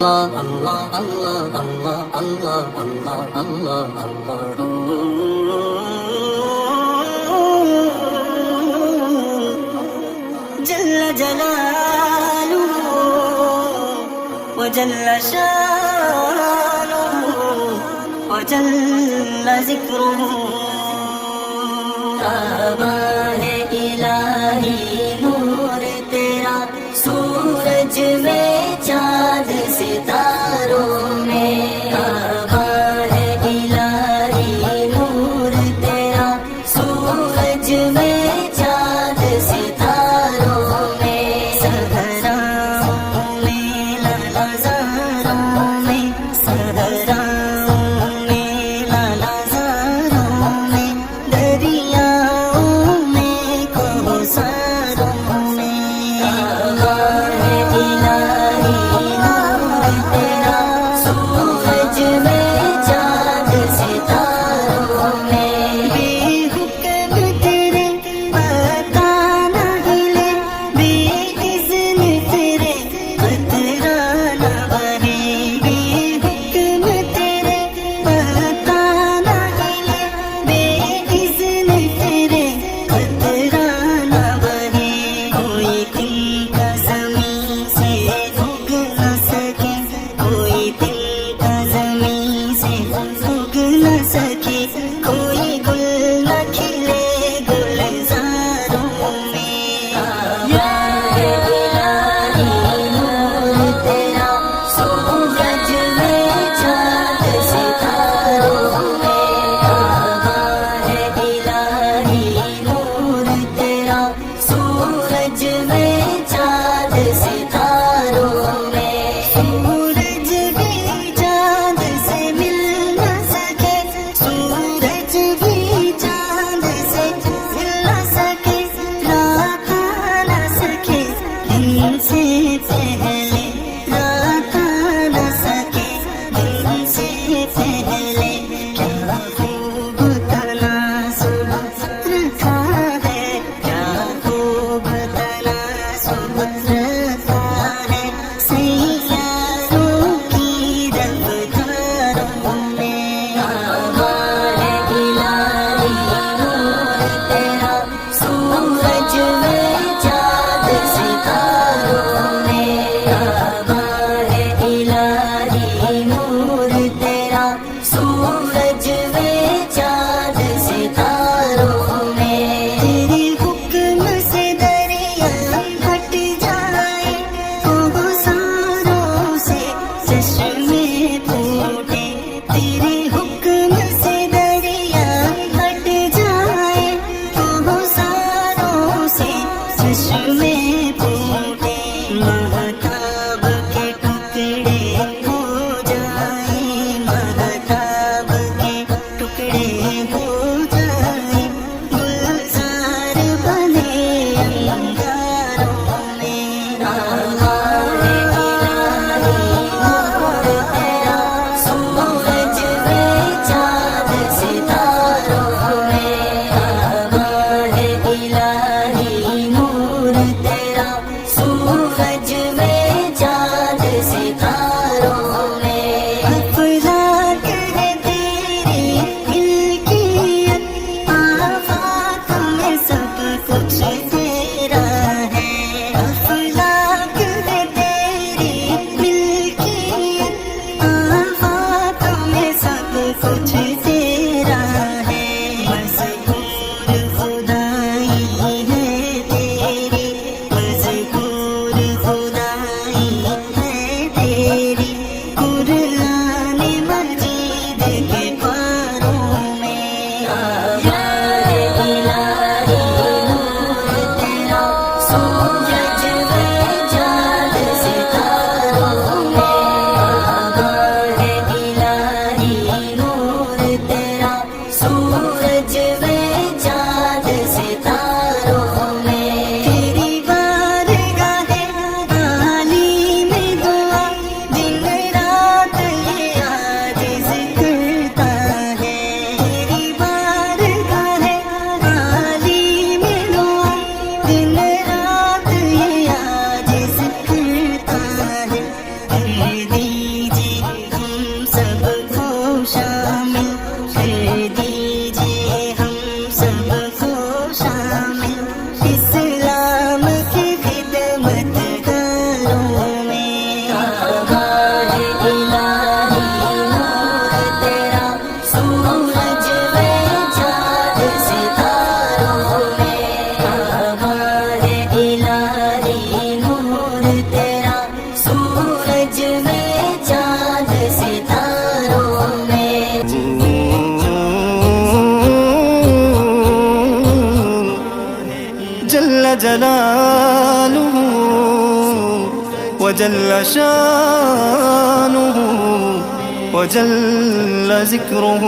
اللہ اللہ اللہ اللہ اللہ اللہ جل جلالہ وجل شانہ وجل ذکرہ آبان الہی نور تیرا سورج میں چاند ستاروں میں آبان الہی نور تیرا سورج میں چاند ستاروں میں صحراؤں میں لالزاروں میں صحراؤں میں لالزاروں میں دریاؤں میں کوثروں میں آبان الہی نور تیرا سورج میں چاند ستاروں میں بے حکم تیرے پتا نہ ہلے بے اذن تیرے قطرہ نہ بہے بے حکم تیرے پتا نہ ہلے بے اذن تیرے قطرہ نہ بہے کوئی دل کا زمین سے اگ نہ سکے کوئی دل کا زمین سے اگ نہ سکے کوئی گل نہ کھلے گلزاروں میں یا الہی نور تیرا سورج میں چاند ستاروں میں آبان الہی نور تیرا سورج میں چاند ستاروں میں سورج بھی چاند سے مل نہ سکے سورج بھی چاند سے مل نہ سکے رات آ نہ سکے دن سے پہلے رات آ نہ سکے دن سے پہلے کیا خوب تناسب رکھا ہے کیا خوب تناسب رکھا ہے سیاروں کی رفتاروں میں آبان الہی نور تیرا سورج میں چاند ستاروں میں آبان الہی نور تیرا سورج میں چاند ستاروں میں تیرے حکم سے دریا ہٹ جائے کوثروں سے چشمے پھوٹے تیرے حکم سے دریا ہٹ جائے کوثروں سے چشمے پھوٹے مہتاب کے ٹکڑے ہو جائیں مہتاب کے ٹکڑے ہو جائیں گلزار بنے انگاروں میں آبان الہی نور جل جلاله وجل شانه وجل ذكره